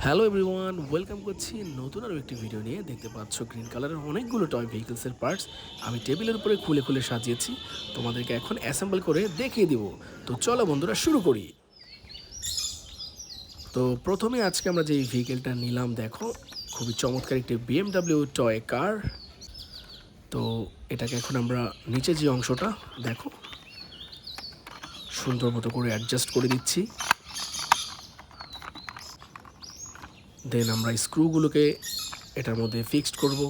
Hello everyone, welcome করছি নতুন আরও একটি ভিডিও নিয়ে। দেখতে পাচ্ছ গ্রিন কালারের অনেকগুলো টয় ভেহিকলসের পার্টস আমি টেবিলের উপরে খুলে খুলে সাজিয়েছি। তোমাদেরকে এখন অ্যাসেম্বল করে দেখিয়ে দিব। তো চলো বন্ধুরা, শুরু করি। তো প্রথমে আজকে আমরা যে ভেহিকেলটা নিলাম, দেখো খুবই চমৎকার একটি BMW টয় কার। তো এটাকে এখন আমরা নিচে যে অংশটা দেখো সুন্দর মতো করে অ্যাডজাস্ট করে দিচ্ছি। দেন আমরা স্ক্রুগুলোকে এটার মধ্যে ফিক্সড করব।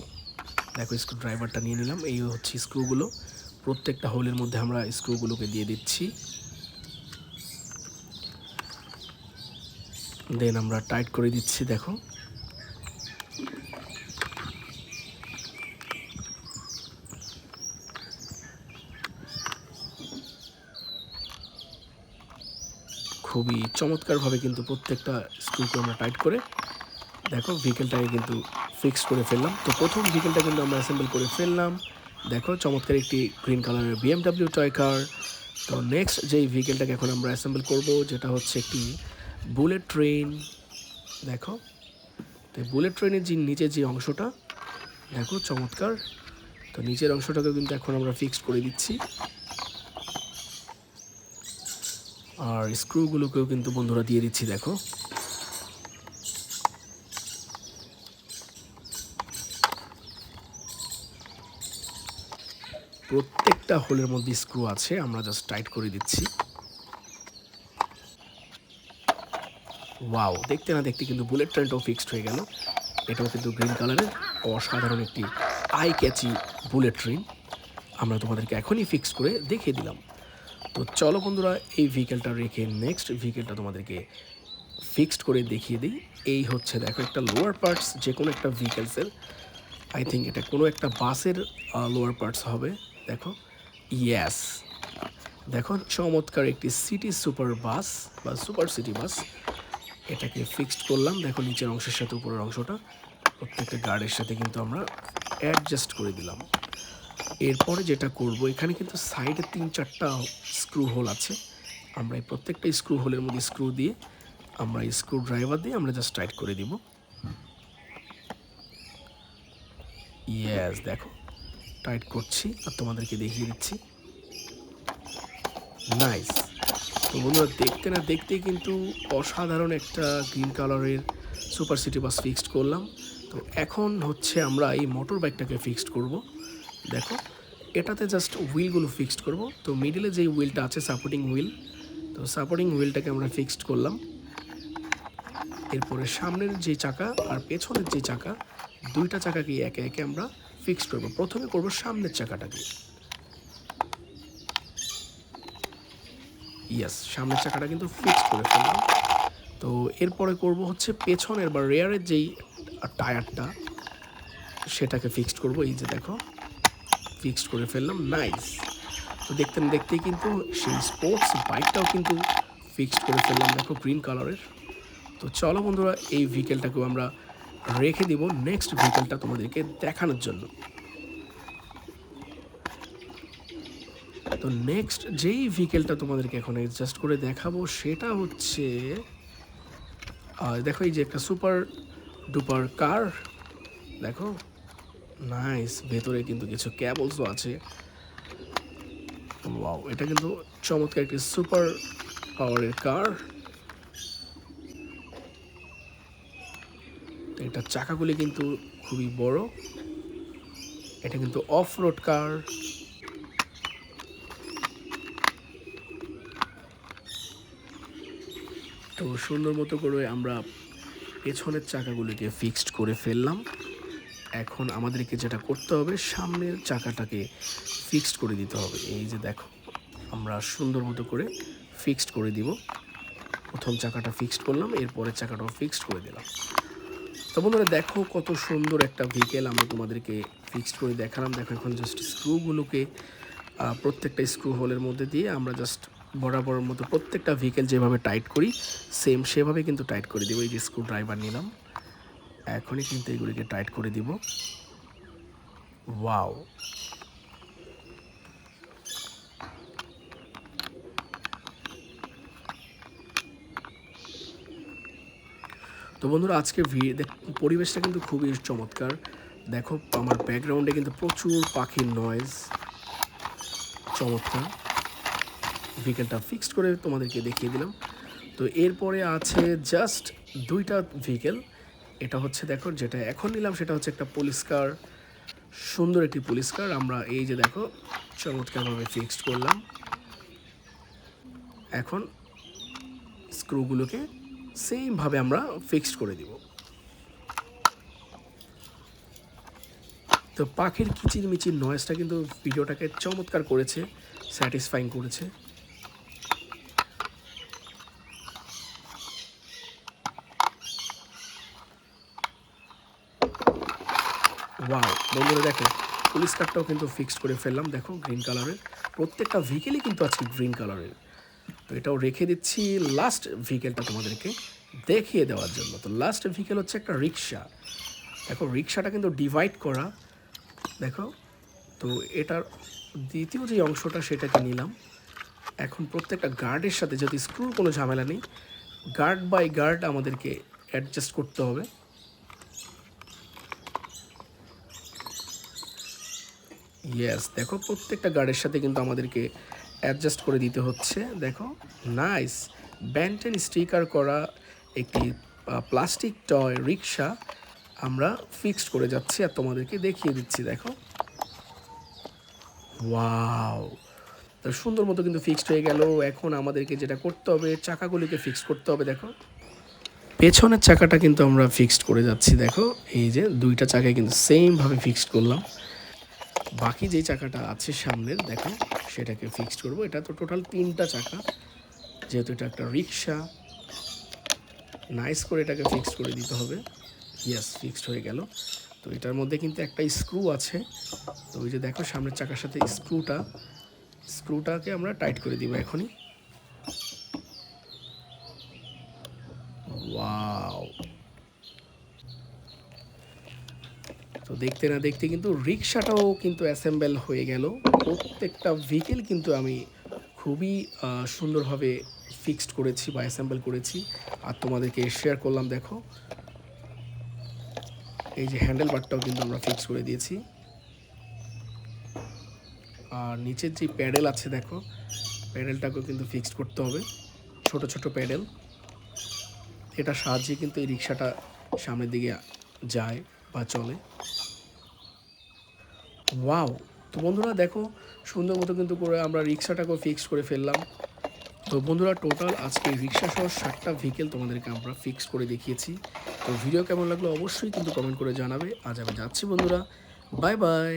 দেখো স্ক্রু ড্রাইভারটা নিয়ে নিলাম, এই হচ্ছে স্ক্রুগুলো। প্রত্যেকটা হোলের মধ্যে আমরা স্ক্রুগুলোকে দিয়ে দিচ্ছি। দেন আমরা টাইট করে দিচ্ছি। দেখো খুবই চমৎকারভাবে কিন্তু প্রত্যেকটা স্ক্রুকে আমরা টাইট করে দেখো ভেহিকেলটাকে কিন্তু ফিক্স করে ফেললাম। তো প্রথম ভেহিকেলটা কিন্তু আমরা অ্যাসেম্বল করে ফেললাম। দেখো চমৎকার একটি গ্রিন কালারের BMW টয় কার। তো নেক্সট যেই ভেহিকেলটাকে এখন আমরা অ্যাসেম্বল করব, যেটা হচ্ছে একটি বুলেট ট্রেন। দেখো তো বুলেট ট্রেনের যে নিচে যে অংশটা দেখো চমৎকার। তো নিচের অংশটাকে কিন্তু এখন আমরা ফিক্সড করে দিচ্ছি। আর স্ক্রুগুলোকেও কিন্তু বন্ধুরা দিয়ে দিচ্ছি। দেখো প্রত্যেকটা হোলের মধ্যে স্ক্রু আছে, আমরা জাস্ট টাইট করে দিচ্ছি। ওয়াও, দেখতে না দেখতে কিন্তু বুলেট ট্রেনটাও ফিক্সড হয়ে গেল। এটাও কিন্তু গ্রিন কালারের অসাধারণ একটি আই ক্যাচি বুলেট ট্রেন আমরা তোমাদেরকে এখনই ফিক্স করে দেখিয়ে দিলাম। তো চলো বন্ধুরা, এই ভেহিকেলটা রেখে নেক্সট ভেহিকেলটা তোমাদেরকে ফিক্সড করে দেখিয়ে দিই। এই হচ্ছে দেখো একটা লোয়ার পার্টস যে কোনো একটা ভেহিকেলসের। আই থিঙ্ক এটা কোনো একটা বাসের লোয়ার পার্টস হবে। দেখো ইয়াস, দেখো চমৎকার একটি সিটি সুপার বাস বা সুপার সিটি বাস। এটাকে ফিক্সড করলাম। দেখো নিচের অংশের সাথে উপরের অংশটা প্রত্যেকটা গার্ডের সাথে কিন্তু আমরা অ্যাডজাস্ট করে দিলাম। এরপরে যেটা করব, এখানে কিন্তু সাইডে 3-4টা স্ক্রু হোল আছে। আমরা এই প্রত্যেকটা স্ক্রু হোলের মধ্যে স্ক্রু দিয়ে আমরা স্ক্রু ড্রাইভার দিয়ে আমরা জাস্ট টাইট করে দিব। ইয়েস, দেখো টাইট করছি আর তোমাদেরকে দেখিয়ে দিচ্ছি। নাইস। তো বন্ধুরা, দেখতে না দেখতেই কিন্তু অসাধারণ একটা গ্রিন কালারের সুপার সিটি বাস ফিক্সড করলাম। তো এখন হচ্ছে আমরা এই মোটর বাইকটাকে ফিক্সড করব। দেখো এটাতে জাস্ট হুইলগুলো ফিক্সড করব। তো মিডিলে যেই হুইলটা আছে সাপোর্টিং হুইল, তো সাপোর্টিং হুইলটাকে আমরা ফিক্সড করলাম। এরপরে সামনের যে চাকা আর পেছনের যে চাকা, দুইটা চাকাকে একে একে আমরা ফিক্সড করব। প্রথমে করব সামনের চাকাটাকে। ইয়েস, সামনের চাকাটা কিন্তু ফিক্সড করে ফেললাম। তো এরপরে করব হচ্ছে পেছনের বা রেয়ারের যেই টায়ারটা, সেটাকে ফিক্সড করব। এই যে দেখো ফিক্সড করে ফেললাম। নাইস। তো দেখতে না দেখতেই কিন্তু সেই স্পোর্টস বাইকটাও কিন্তু ফিক্সড করে ফেললাম। দেখো গ্রিন কালারের। তো চলো বন্ধুরা, এই ভেহিকেলটাকেও আমরা রেখে দিব নেক্সট ভেহিকেলটা তোমাদেরকে দেখানোর জন্য। তো নেক্সট যেই ভেহিকেলটা তোমাদেরকে এখন অ্যাডজাস্ট করে দেখাবো, সেটা হচ্ছে দেখো এই যে একটা সুপার ডুপার কার। দেখো নাইস, ভেতরে কিন্তু কিছু ক্যাবলসও আছে। ওয়াও, এটা কিন্তু চমৎকার একটি সুপার পাওয়ারের কার। তো এটার চাকাগুলি কিন্তু খুবই বড়। এটা কিন্তু অফ রোড কার। তো সুন্দর মতো করে আমরা পেছনের চাকাগুলিকে ফিক্সড করে ফেললাম। এখন আমাদেরকে যেটা করতে হবে, সামনের চাকাটাকে ফিক্সড করে দিতে হবে। এই যে দেখো আমরা সুন্দর মতো করে ফিক্সড করে দিব। প্রথম চাকাটা ফিক্সড করলাম, এরপরের চাকাটাও ফিক্সড করে দিলাম। তো বন্ধুরা, দেখো কত সুন্দর একটা ভেহিকেল আমরা তোমাদেরকে ফিক্সড করে দেখালাম। দেখো এখন জাস্ট স্ক্রুগুলোকে প্রত্যেকটা স্ক্রু হোলের মধ্যে দিয়ে আমরা জাস্ট বরাবর মতো প্রত্যেকটা ভেহিকেল যেভাবে টাইট করি সেম সেভাবে কিন্তু টাইট করে দেবো। এই যে স্ক্রু ড্রাইভার নিলাম, এখনই কিন্তু এগুলিকে টাইট করে দিব। ওয়াও, তো বন্ধুরা আজকে পরিবেশটা কিন্তু খুবই চমৎকার। দেখো আমার ব্যাকগ্রাউন্ডে কিন্তু প্রচুর পাখির নয়েজ, চমৎকার। ভেহিকেলটা ফিক্সড করে তোমাদেরকে দেখিয়ে দিলাম। তো এরপরে আছে জাস্ট 2টা ভেহিকেল। এটা হচ্ছে দেখো যেটা এখন নিলাম সেটা হচ্ছে একটা পুলিশ কার, সুন্দর একটি পুলিশ কার। আমরা এই যে দেখো চমৎকারভাবে ফিক্সড করলাম। এখন স্ক্রুগুলোকে সেমভাবে আমরা ফিক্সড করে দিব। তো পাখির কিচিরমিচির নয়েজটা কিন্তু ভিডিওটাকে চমৎকার করেছে, স্যাটিসফাইং করেছে। ওয়াও বন্ধুরা দেখো পুলিশ কারটাও কিন্তু ফিক্সড করে ফেললাম। দেখো গ্রিন কালারের, প্রত্যেকটা ভেহিকেলই কিন্তু আজকে গ্রিন কালারের। তো এটাও রেখে দিচ্ছি লাস্ট ভেহিকেলটা তোমাদেরকে দেখিয়ে দেওয়ার জন্য। তো লাস্ট ভেহিকেল হচ্ছে একটা রিক্সা। দেখো রিক্সাটা কিন্তু ডিভাইড করা, দেখো। তো এটার দ্বিতীয় যে অংশটা সেটাকে নিলাম। এখন প্রত্যেকটা গার্ডের সাথে যদি স্ক্রুর কোনো ঝামেলা নেই, গার্ড বাই গার্ড আমাদেরকে অ্যাডজাস্ট করতে হবে। ইয়েস, দেখো প্রত্যেকটা গার্ডের সাথে কিন্তু আমাদেরকে অ্যাডজাস্ট করে দিতে হচ্ছে। দেখো নাইস ব্যান্টেন স্টিকার করা একটি প্লাস্টিক টয় রিক্সা আমরা ফিক্সড করে যাচ্ছি আর তোমাদেরকে দেখিয়ে দিচ্ছি। দেখো ওয়াও, তো সুন্দর মতো কিন্তু ফিক্সড হয়ে গেল। এখন আমাদেরকে যেটা করতে হবে চাকাগুলিকে ফিক্স করতে হবে। দেখো পেছনের চাকাটা কিন্তু আমরা ফিক্সড করে যাচ্ছি। দেখো এই যে 2টা চাকায় কিন্তু সেমভাবে ফিক্সড করলাম। বাকি যে চাকাটা আছে সামনের দেখো সেটাকে ফিক্সড করব। এটা তো টোটাল 3টা চাকা, যেহেতু এটা একটা রিক্সা, নাইস করে এটাকে ফিক্সড করে দিতে হবে। ইয়েস, ফিক্সড হয়ে গেল। তো এটার মধ্যে কিন্তু একটা স্ক্রু আছে। তো ওই যে দেখো সামনের চাকার সাথে স্ক্রুটাকে আমরা টাইট করে দিব এখনই। ওয়াও, তো দেখতে না দেখতে কিন্তু রিক্সাটাও কিন্তু অ্যাসেম্বল হয়ে গেল। প্রত্যেকটা ভেহিকেল কিন্তু আমি খুবই সুন্দরভাবে ফিক্সড করেছি বা অ্যাসেম্বল করেছি আর তোমাদেরকে শেয়ার করলাম। দেখো এই যে হ্যান্ডেল বারটাও কিন্তু আমরা ফিক্স করে দিয়েছি। আর নিচের যে প্যাডেল আছে দেখো প্যাডেলটাকেও কিন্তু ফিক্সড করতে হবে, ছোট ছোট প্যাডেল। এটা সাহায্যে কিন্তু এই রিক্সাটা সামনের দিকে যায় বা চলে। ওয়াও, তো বন্ধুরা দেখো সুন্দর মতো কিন্তু করে আমরা রিক্সাটাকেও ফিক্স করে ফেললাম। তো বন্ধুরা টোটাল আজকে রিক্সা সহ 7টা ভেহিকেল তোমাদেরকে আমরা ফিক্স করে দেখিয়েছি। তো ভিডিও কেমন লাগলো অবশ্যই কিন্তু কমেন্ট করে জানাবে। আজ আমি যাচ্ছি বন্ধুরা, বাই বাই।